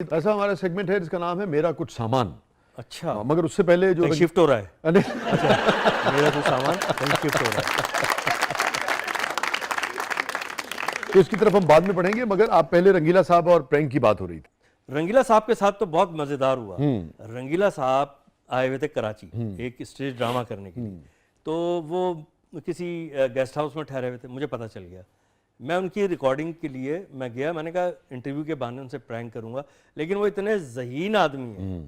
ऐसा हमारा सेगमेंट है जिसका नाम है मेरा कुछ सामान। अच्छा, मगर उससे पहले जो शिफ्ट हो रहा है। अरे अच्छा, मेरा कुछ सामान शिफ्ट हो रहा है। तो इसकी तरफ हम बाद में पढ़ेंगे, मगर आप पहले रंगीला साहब और प्रैंक की बात हो रही थी। रंगीला साहब के साथ तो बहुत मजेदार हुआ। रंगीला साहब आए हुए थे कराची एक स्टेज ड्रामा करने के लिए, तो वो किसी गेस्ट हाउस में ठहरे हुए थे। मुझे पता चल गया, मैं उनकी रिकॉर्डिंग के लिए मैं गया। मैंने कहा इंटरव्यू के बहाने उनसे प्रैंक करूंगा, लेकिन वो इतने ज़हीन आदमी हैं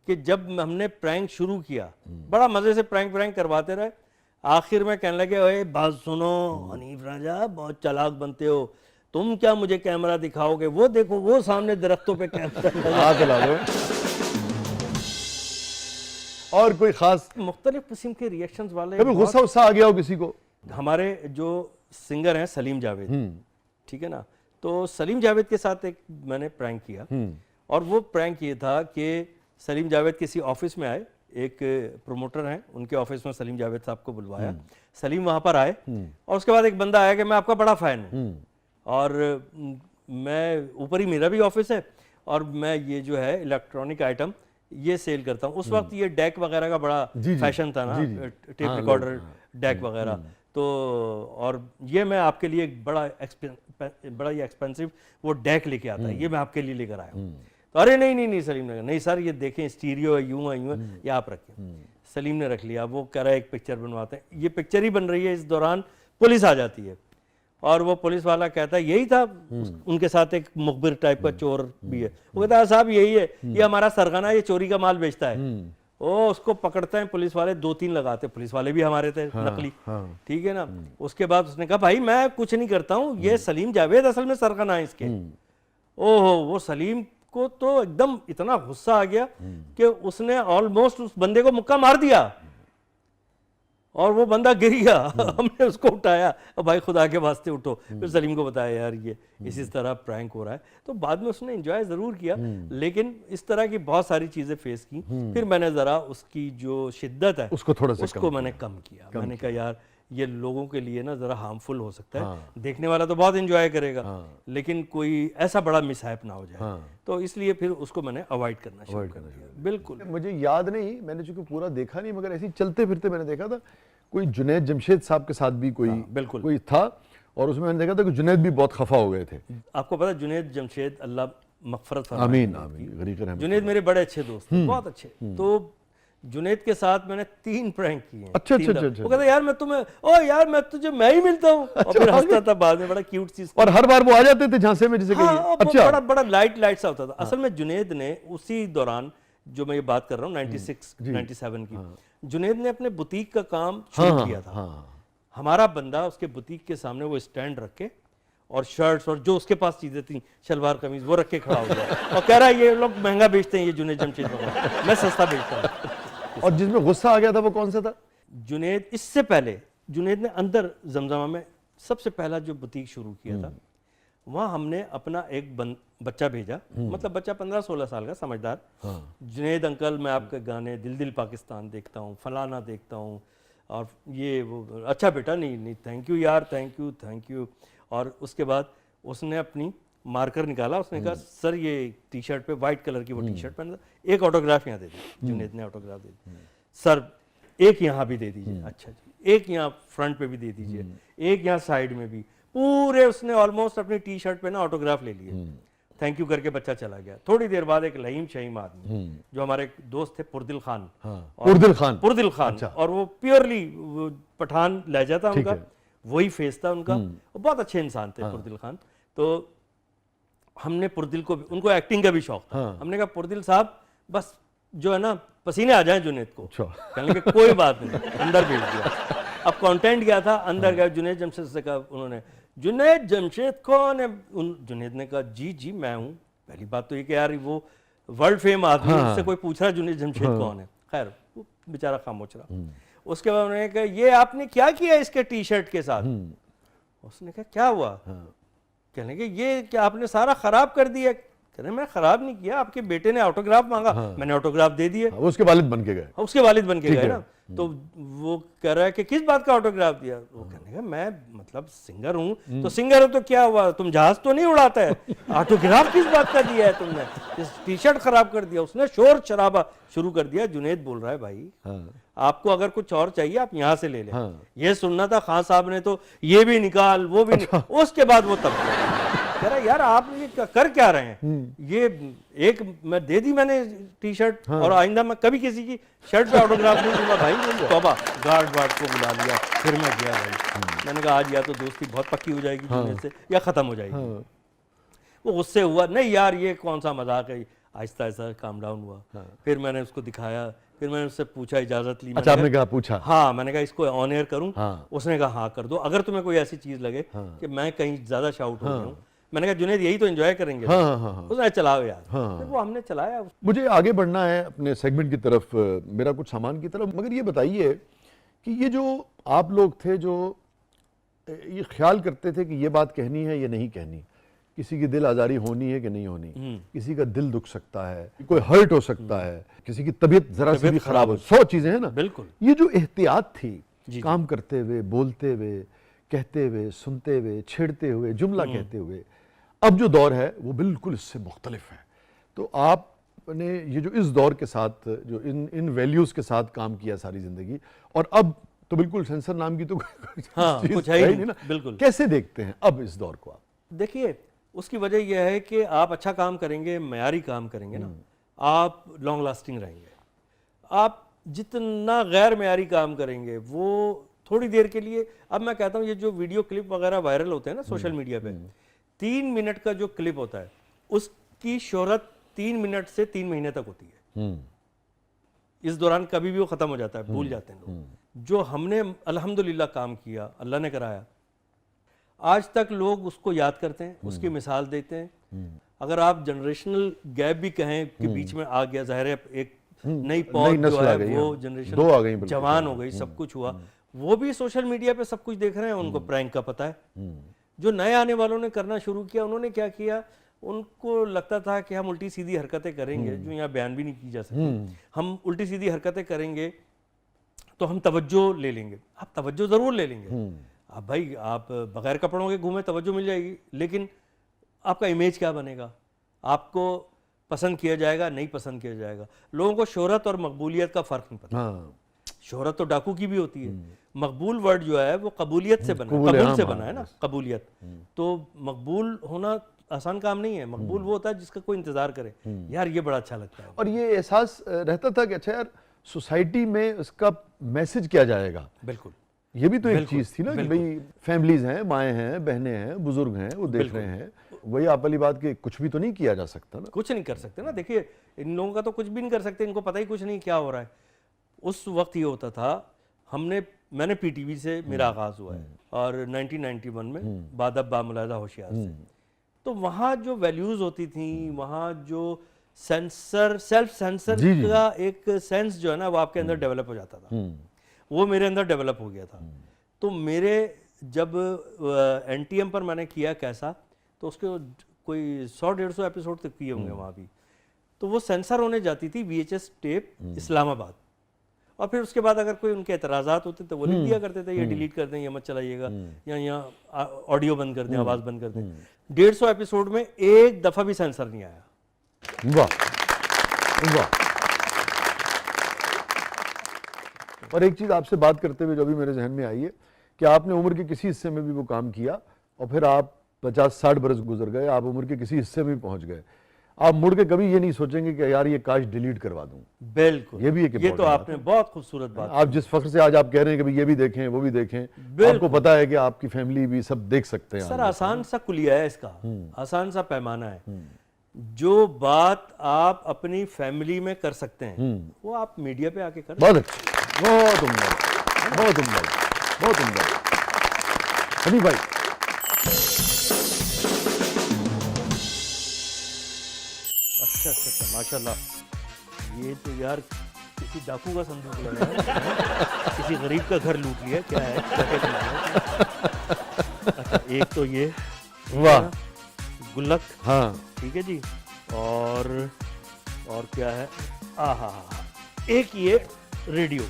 कि जब हमने प्रैंक शुरू किया बड़ा मजे से प्रैंक करवाते रहे। आखिर में कहने लगे, ओए बात सुनो हनीफ राजा, बहुत चालाक बनते हो तुम, क्या मुझे कैमरा दिखाओगे? वो देखो वो सामने दरख्तों पे कैमरा हाथ हिला दो। और कोई खास मुख्तलिफ किस्म के रिएक्शंस वाले। कभी गुस्सा उस्सा आ गया हो किसी को? हमारे जो सिंगर हैं सलीम जावेद, ठीक है ना, तो सलीम जावेद के साथ एक मैंने प्रैंक किया। और वो प्रैंक ये था कि सलीम जावेद किसी ऑफिस में आए, एक प्रोमोटर हैं उनके ऑफिस में सलीम जावेद साहब को बुलवाया। सलीम वहां पर आए और उसके बाद एक बंदा आया कि मैं आपका बड़ा फैन हूँ और मैं ऊपर ही मेरा भी ऑफिस है और मैं ये जो है इलेक्ट्रॉनिक आइटम ये सेल करता हूँ। उस वक्त ये डेक वगैरह का बड़ा फैशन था ना, टेप रिकॉर्डर डेक वगैरह। तो और ये मैं आपके लिए एक बड़ा ही एक्सपेंसिव वो डेक लेके आता है, ये मैं आपके लिए लेकर आया हूँ। तो अरे नहीं सलीम ने कहा, नहीं सर ये देखें स्टीरियो है, यूं है ये आप रखें। सलीम ने रख लिया। वो कह रहा है एक पिक्चर बनवाते हैं। ये पिक्चर ही बन रही है, इस दौरान पुलिस आ जाती है और वो पुलिस वाला कहता है यही था। उनके साथ एक मुखबिर टाइप का चोर भी है। वो कहता है साहब यही है, ये हमारा सरगना, ये चोरी का माल बेचता है। ओ उसको पकड़ते हैं पुलिस वाले, 2-3 लगाते। पुलिस वाले भी हमारे थे, नकली, ठीक है ना। उसके बाद उसने कहा भाई मैं कुछ नहीं करता हूँ, ये सलीम जावेद असल में सरगना है इसके। ओहो, वो सलीम को तो एकदम इतना गुस्सा आ गया कि उसने ऑलमोस्ट उस बंदे को मुक्का मार दिया और वो बंदा गिर गया। हमने उसको उठाया, और भाई खुदा के वास्ते उठो। फिर सलीम को बताया यार ये इस तरह प्रैंक हो रहा है। तो बाद में उसने एंजॉय ज़रूर किया, लेकिन इस तरह की बहुत सारी चीज़ें फेस की। फिर मैंने ज़रा उसकी जो शिद्दत है उसको थोड़ा सा उसको मैंने कम किया। मैंने कहा यार ये लोगों के लिए ना ज़रा हार्मफुल हो सकता है। देखने वाला तो बहुत एंजॉय करेगा, लेकिन कोई ऐसा बड़ा मिसहैप ना हो जाए। तो इसलिए फिर उसको मैंने अवॉइड करना शुरू कर दिया। बिल्कुल मुझे याद नहीं, मैंने चूंकि पूरा देखा नहीं, मगर ऐसे ही चलते फिरते मैंने देखा था कोई जुनैद जमशेद साहब के साथ भी कोई बिल्कुल कोई था, और उसमें मैंने देखा था कि जुनैद भी बहुत खफा हो गए थे। आपको पता जुनैद जमशेद, अल्लाह मगफरत फरमाए, आमीन आमीन, गरीब रहमत। जुनैद मेरे बड़े अच्छे दोस्त थे, बहुत अच्छे। तो जुनैद के साथ मैंने 3 प्रैंक किए हैं। अच्छा। वो कहता यार मैं तुम्हें, ओ यार मैं ही मिलता हूँ। और फिर हंसता था बाद में, बड़ा क्यूट सी। और हर बार वो आ जाते थे झांसे में, जैसे अच्छा, बड़ा लाइट सा होता था। असल में जुनैद ने उसी दौरान, जो मैं ये बात कर रहा हूँ 96-97 की, जुनैद ने अपने बुटीक का काम शुरू किया था। हमारा बंदा उसके बुटीक के सामने वो स्टैंड रख के और शर्ट्स और जो उसके पास चीजें थी, शलवार कमीज, वो रख के खड़ा हो गया और कह रहा है ये लोग महंगा बेचते हैं ये जुनैद जमशेद वगैरह, मैं सस्ता बेचता हूँ। और जिसमें गुस्सा आ गया था वो कौन सा था? जुनैद, इससे पहले जुनैद ने अंदर जमजमा में सबसे पहला जो बुटीक शुरू किया था, वहाँ हमने अपना एक बच्चा भेजा, मतलब बच्चा 15-16 साल का, समझदार। जुनैद अंकल मैं आपके गाने दिल दिल पाकिस्तान देखता हूँ, फलाना देखता हूँ, और ये वो। अच्छा बेटा, नहीं थैंक यू यार, थैंक यू। और उसके बाद उसने अपनी मार्कर निकाला, उसने कहा सर ये टी शर्ट पे वाइट कलर की वो टी शर्ट पहना, एक ऑटोग्राफ यहाँ दे दी। जुनैद ने ऑटोग्राफ दे दी। सर एक यहाँ भी दे दीजिए, अच्छा जी, एक यहाँ फ्रंट पे भी दे दीजिए, एक यहाँ साइड में भी। पूरे उसने ऑलमोस्ट अपनी टी शर्ट पे ना ऑटोग्राफ ले लिए। थैंक यू करके बच्चा चला गया। थोड़ी देर बाद एक लहीम शहीम आदमी जो हमारे एक दोस्त थे, पुरदिल खान, पुरदिल खान, और वो प्योरली पठान लहजा था उनका, वही फेस था उनका। बहुत अच्छे इंसान थे पुरदिल खान। तो हमने पुरदिल को, उनको एक्टिंग का भी शौक था, हमने कहा पुरदिल साहब बस जो है ना पसीने आ जाए जुनैद को। कहने के कोई बात नहीं, अंदर भेज दिया। अब कंटेंट क्या था, अंदर गया, जुनैद जमशेद से कहा उन्होंने, जुनैद जमशेद कौन है? जुनैद ने कहा जी मैं हूँ। पहली बात तो ये कि यार वो वर्ल्ड फेम आदमी, उससे कोई पूछ रहा जुनैद जमशेद कौन है। खैर वो बेचारा खामोश रहा। उसके बाद उन्होंने कहा ये आपने क्या किया इसके टी शर्ट के साथ? उसने कहा क्या हुआ? कहने के ये क्या आपने सारा खराब कर दिया? कहने मैं खराब नहीं किया, आपके बेटे ने ऑटोग्राफ मांगा, मैंने ऑटोग्राफ दे दिए। उसके वालिद बन के गए। उसके वालिद बन के गए ना। तो वो कह रहा है कि किस बात का ऑटोग्राफ दिया। वो कहने का मैं मतलब सिंगर हूँ, तो सिंगर हो तो क्या हुआ, तुम जहाज तो नहीं उड़ाता है, ऑटोग्राफ किस बात का दिया है तुमने, इस टी शर्ट खराब कर दिया। उसने शोर शराबा शुरू कर दिया। जुनैद बोल रहा है भाई आपको अगर कुछ और चाहिए आप यहाँ से ले लें, ये सुनना था खान साहब ने तो ये भी निकाल वो भी निकाल। उसके बाद वो तब कह रहा यार आप ये कर क्या रहे हैं, ये एक मैं दे दी मैंने टी शर्ट और आइंदा मैं कभी किसी की शर्ट पे ऑटोग्राफ नहीं दूंगा भाई। तौबा, गार्ड वार्ड को बुला लिया, फिर मैं गया भाई। मैंने कहा आज या तो दोस्ती बहुत पक्की हो जाएगी जुनैद से या खत्म हो जाएगी। वो गुस्से हुआ, नहीं यार ये कौन सा मजाक है। आहिस्ता आहिस्ता काम डाउन हुआ। फिर मैंने उसको दिखाया, फिर मैंने उससे पूछा, इजाजत ली। अच्छा, आपने कहा पूछा? हाँ, मैंने कहा इसको ऑन एयर करूं? उसने कहा हाँ कर दो, अगर तुम्हें कोई ऐसी चीज लगे कि मैं कहीं ज्यादा शाउट हो गया हूं। मैंने कहा जुनैद यही तो एंजॉय करेंगे। उसने चलाओ यार। फिर वो हमने चलाया। मुझे आगे बढ़ना है अपने सेगमेंट की तरफ, मेरा कुछ सामान की तरफ। मगर ये बताइए कि ये जो आप लोग थे जो ये ख्याल करते थे कि ये बात कहनी है या नहीं कहनी, किसी की दिल आज़ारी होनी है कि नहीं होनी, किसी का दिल दुख सकता है, कोई हर्ट हो सकता है, किसी की तबीयत जरा सी भी खराब हो, 100 चीजें हैं ना। बिल्कुल। ये जो एहतियात थी काम करते हुए, बोलते हुए, कहते हुए, सुनते हुए, छेड़ते हुए, जुमला कहते हुए, अब जो दौर है वो बिल्कुल इससे मुख्तलिफ है। तो आपने ये जो इस दौर के साथ जो इन वैल्यूज के साथ काम किया सारी जिंदगी, और अब तो बिल्कुल सेंसर नाम की तो कुछ है ही नहीं ना। बिल्कुल। कैसे देखते हैं अब इस दौर को आप? देखिए उसकी वजह यह है कि आप अच्छा काम करेंगे, मयारी काम करेंगे ना, आप लॉन्ग लास्टिंग रहेंगे। आप जितना गैर मयारी काम करेंगे वो थोड़ी देर के लिए, अब मैं कहता हूँ ये जो वीडियो क्लिप वगैरह वायरल होते हैं ना सोशल मीडिया पे, 3 मिनट का जो क्लिप होता है उसकी शोहरत 3 मिनट से 3 महीने तक होती है। इस दौरान कभी भी वो खत्म हो जाता है, भूल जाते हैं लोग। जो हमने अल्हम्दुलिल्लाह काम किया, अल्लाह ने कराया, आज तक लोग उसको याद करते हैं, उसकी मिसाल देते हैं। अगर आप जनरेशनल गैप भी कहें कि बीच में आ गया, ज़ाहिर है एक नई पौध जो है वो जनरेशन जवान हो गई, सब कुछ हुआ, वो भी सोशल मीडिया पे सब कुछ देख रहे हैं, उनको प्रैंक का पता है। जो नए आने वालों ने करना शुरू किया, उन्होंने क्या किया, उनको लगता था कि हम उल्टी सीधी हरकतें करेंगे जो यहाँ बयान भी नहीं की जा सकती, हम उल्टी सीधी हरकतें करेंगे तो हम तवज्जो ले लेंगे। आप तवज्जो ज़रूर ले लेंगे, आप भाई आप बगैर कपड़ों के घूमे तवज्जो मिल जाएगी, लेकिन आपका इमेज क्या बनेगा, आपको पसंद किया जाएगा नहीं पसंद किया जाएगा। लोगों को शोहरत और मकबूलियत का फ़र्क नहीं पता। शोहरत तो डाकू की भी होती है, मकबूल वर्ड जो है वो कबूलियत से बना, कबूल से बना है ना, कबूलियत। तो मकबूल होना आसान काम नहीं है। मकबूल वो होता है जिसका कोई इंतजार करे, यार ये बड़ा अच्छा लगता है। और ये एहसास रहता था कि अच्छा यार सोसाइटी में उसका मैसेज क्या जाएगा। बिल्कुल, ये भी तो एक चीज थी ना कि भाई फैमिलीज हैं, माएँ हैं, बहनें हैं, बुजुर्ग हैं, वो देख रहे हैं। वही आप वाली बात कि कुछ भी तो नहीं किया जा सकता ना, कुछ नहीं कर सकते ना। देखिए इन लोगों का तो कुछ भी नहीं कर सकते, इनको पता ही कुछ नहीं क्या हो रहा है। उस वक्त ये होता था, मैंने पीटीवी से मेरा आगाज हुआ है और 1991 में बादब बामुलादा होशियार से। तो वहाँ जो वैल्यूज होती थी, वहाँ जो सेल्फ सेंसर का एक सेंस जो है ना वो आपके अंदर डेवलप हो जाता था, वो मेरे अंदर डेवलप हो गया था। तो मेरे जब एनटीएम पर मैंने किया कैसा, तो उसके कोई 100-150 एपिसोड तक किए होंगे वहाँ भी। तो वो सेंसर होने जाती थी VHS टेप इस्लामाबाद, और फिर उसके बाद अगर कोई उनके एतराज़ात होते तो वो लिख दिया करते थे, ये डिलीट कर दें, ये मत चलाइएगा, या यहाँ ऑडियो बंद कर दें, आवाज़ बंद कर दें। 150 एपिसोड में एक दफ़ा भी सेंसर नहीं आया। वाह वाह। और एक चीज आपसे बात करते हुए जो अभी मेरे जहन में आई है कि आपने उम्र के किसी हिस्से में भी वो काम किया और फिर आप 50-60 बरस गुजर गए, आप उम्र के किसी हिस्से में भी पहुंच गए, आप मुड़ के कभी ये नहीं सोचेंगे कि यार ये काश डिलीट करवा दूं। बिल्कुल, ये भी एक ये तो आपने बहुत खूबसूरत बात। आप जिस फख्र से आज आप कह रहे हैं कि ये भी देखें वो भी देखें, आपको पता है कि आपकी फैमिली भी सब देख सकते हैं। सर आसान सा कुलिया है इसका, आसान सा पैमाना है। जो बात आप अपनी फैमिली में कर सकते हैं वो आप मीडिया पे आके कर। बहुत अच्छा, बहुत उम्दा, बहुत उम्दा, बहुत उम्दा। हनी भाई, अच्छा माशाल्लाह, ये तो यार किसी डाकू का संदूक लग रहा है, किसी गरीब का घर लूट लिया क्या है, अच्छा एक तो ये वाह गुल्लक, हाँ ठीक है जी, और क्या है, आहा, एक ये रेडियो,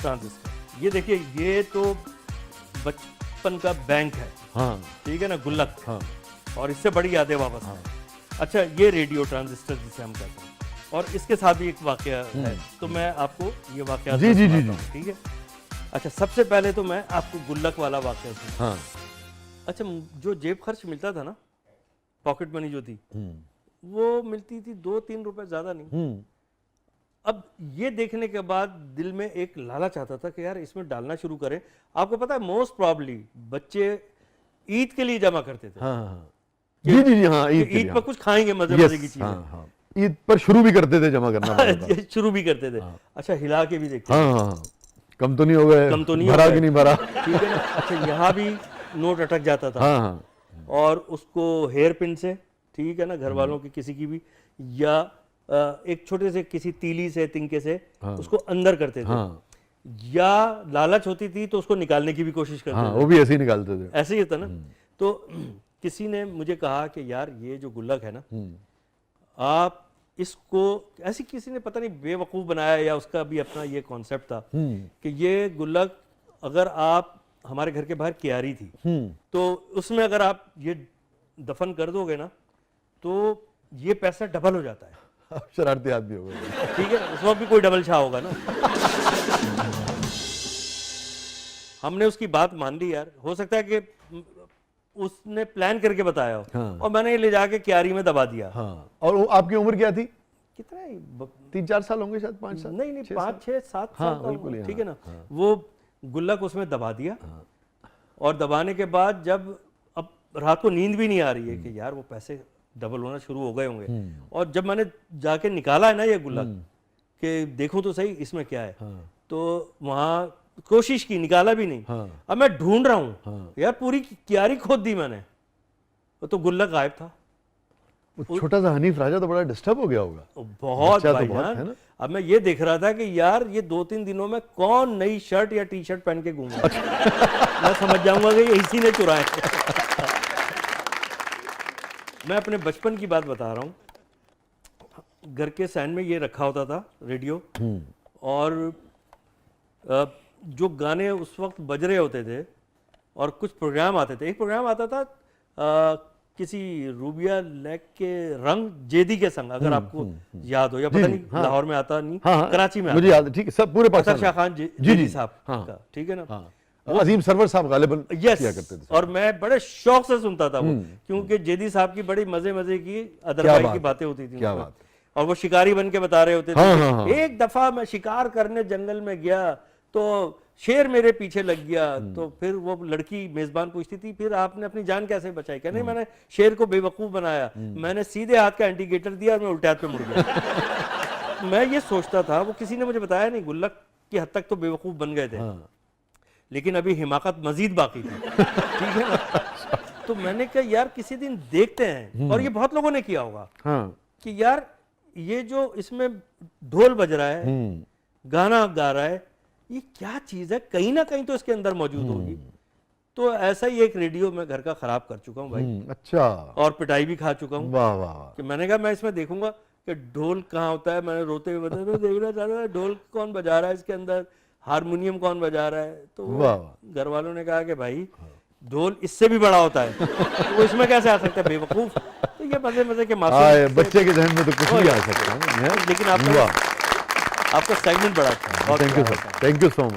ट्रांजिस्टर। ये देखिए, ये तो बचपन का बैंक है, हाँ ठीक है ना, गुल्लक। हाँ और इससे बड़ी यादें वापस हैं। अच्छा, ये रेडियो ट्रांजिस्टर जिसे हम कहते हैं, और इसके साथ भी एक वाकया है, तो मैं आपको ये वाकया जी, जी, जी, जी। ठीक है। अच्छा, सबसे पहले तो मैं आपको गुल्लक वाला वाकया सुनाता हूं। हाँ अच्छा, जो जेब खर्च मिलता था ना, पॉकेट मनी जो थी, वो मिलती थी 2-3 रुपए, ज्यादा नहीं। अब ये देखने के बाद दिल में एक लालच आता था कि यार इसमें डालना शुरू करें। आपको पता है, मोस्ट प्रॉब्ली बच्चे ईद के लिए जमा करते थे। हाँ हाँ जी जी जी हाँ, कि ईद के ईद लिए, पर कुछ खाएंगे मजे हाँ। मजे की चीजें। हाँ हाँ, ईद पर शुरू भी करते थे जमा करना पैसा। ये शुरू भी करते थे। अच्छा, हिला के भी देखते हाँ हाँ हाँ, कम तो नहीं हो गए, कम तो नहीं हो भरा गए। कि नहीं भरा। ठीक है ना। अच्छा, यहाँ भी नोट अटक जाता था, हाँ हाँ और उसको हेयर पिन से, ठीक है ना, घर वालों की किसी की भी, या एक छोटे से किसी तीली से, तिनके से उसको अंदर करते थे। हाँ या लालच होती थी तो उसको निकालने की भी कोशिश करते हाँ, थे। वो भी ऐसे ही निकालते थे। ऐसे ही होता ना। तो किसी ने मुझे कहा कि यार ये जो गुल्लक है ना, आप इसको, ऐसी किसी ने पता नहीं बेवकूफ़ बनाया या उसका भी अपना ये कॉन्सेप्ट था कि ये गुल्लक अगर आप, हमारे घर के बाहर क्यारी थी, तो उसमें अगर आप ये दफन कर दोगे ना, तो ये पैसा डबल हो जाता है। अब शरारती आदमी हो गए। ठीक है, उस वक्त भी कोई डबल शाह होगा ना। हमने उसकी बात मान ली यार, हो सकता है कि उसने प्लान करके बताया हो। हाँ। और मैंने ले जाके क्यारी में दबा दिया। हाँ, और वो आपकी उम्र क्या थी? कितना है? 3-4 साल होंगे शायद, 5 साल। नहीं 5-6-7 हाँ, साल का बिल्कुल होगा, ही, ठीक हाँ, है ना। वो गुल्लक उसमें दबा दिया, और दबाने के बाद जब अब रात को नींद भी नहीं आ रही है कि यार वो पैसे डबल होना शुरू हो गए होंगे, और जब मैंने जाके निकाला है ना ये गुल्लक कि देखूं तो सही इसमें क्या है, तो वहां कोशिश की, निकाला भी नहीं। अब मैं ढूंढ रहा हूं, यार पूरी क्यारी खोद दी मैंने, तो गुल्लक गायब था। वो छोटा सा हनीफ राजा तो बड़ा डिस्टर्ब हो गया होगा। बहुत बच्चा तो भाईजान। बहुत है ना। अब मैं ये देख रहा था कि यार ये 2-3 दिनों में कौन नई शर्ट या टी शर्ट पहन के घूमेगा। मैं समझ जाऊंगा कि ये इसी ने चुराए। मैं अपने बचपन की बात बता रहा हूँ। घर के सैन में ये रखा होता था रेडियो, और जो गाने उस वक्त बज रहे होते थे, और कुछ प्रोग्राम आते थे। एक प्रोग्राम आता था किसी रूबिया लेक के रंग जेदी के संग, अगर आपको याद हो, या पता नहीं लाहौर में आता नहीं, कराची में मुझे याद है, ठीक है, सब पूरे आता, पाकिस्तान शाह खान जेदी साहब का, ठीक है ना। वो अजीम सरवर साहब गालिबन किया करते थे। और मैं बड़े शौक से सुनता था वो, क्योंकि जेदी साहब की बड़ी मजे मजे की अदरवाई की बातें होती थी। क्या बात। और वो शिकारी बन के बता रहे होते थे। एक दफा मैं शिकार करने जंगल में गया तो शेर मेरे पीछे लग गया, तो फिर वो लड़की मेजबान पूछती थी फिर आपने अपनी जान कैसे बचाई? कहने मैंने शेर को बेवकूफ बनाया, मैंने सीधे हाथ का इंडिकेटर दिया और मैं उल्टे हाथ पे मुड़ गया। मैं ये सोचता था, वो किसी ने मुझे बताया नहीं, गुल्लक की हद तक तो बेवकूफ बन गए थे, लेकिन अभी हिमाकत मजीद बाकी थी। ठीक है ना। तो मैंने कहा यार किसी दिन देखते हैं, और ये बहुत लोगों ने किया होगा कि यार ये जो इसमें ढोल बज रहा है, गाना गा रहा है, ये क्या चीज है, कहीं ना कहीं तो इसके अंदर मौजूद होगी। तो ऐसा ही एक रेडियो मैं घर का खराब कर चुका हूँ भाई। अच्छा। और पिटाई भी खा चुका हूँ। वाह वाह। कि मैंने कहा मैं इसमें देखूंगा कि ढोल कहाँ होता है। मैंने रोते हुए बताया मैं देखना चाह रहा था ढोल कौन बजा रहा है इसके अंदर, हारमोनियम कौन बजा रहा है। तो घर वालों ने कहा कि भाई ढोल इससे भी बड़ा होता है, तो इसमें कैसे आ सकता है बेवकूफ। तो ये मजे मजे के मासूम बच्चे के जहन में तो कुछ भी आ सकता है। लेकिन आपका सेगमेंट बड़ा अच्छा है। Thank you so much.